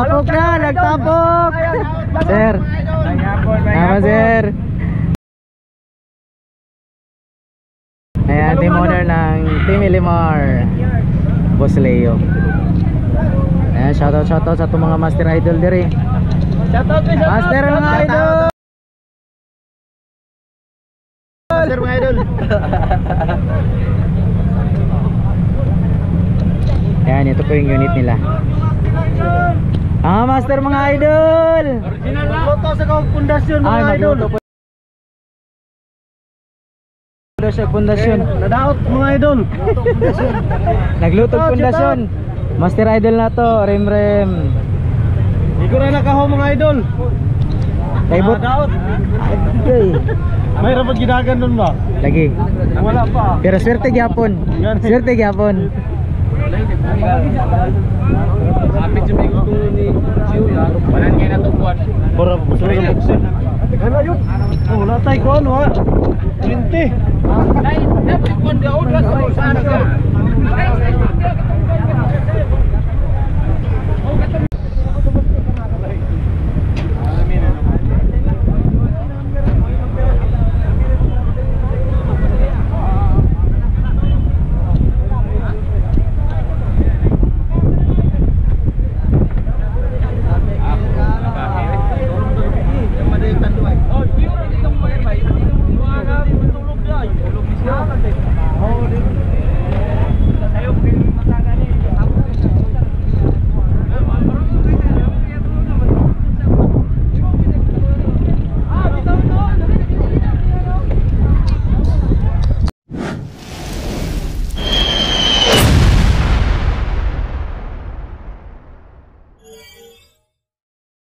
Nagtapok na, nagtapok. Sir. Tama, sir. Ayan, team owner ng Team Ilimar, Boss Leo. Ayan, shoutout sa itong mga master idol diri. Master mga idol. Master mga idol. Ayan, ito po yung unit nila. Master mga idol. Original na. Luto sa pundasyon mga idol. Sa pundasyon. Nadaot mga idol. Naglutog pundasyon. Master idol na to, Rem. Ikaw na nakaho mga idol. Kaibot. Nadaot. Okay. May rapat ginagan nun ba? Lagi. Wala pa. Pero swerte gyapon. Swerte gyapon. Kapit yung may gusto ni Chiu ya. Walan kayo na tubuan. Para gusto na buksin. Ano yun? Wala tayo ko ano ha. 20. Dapat ikon di ako. Sana ka.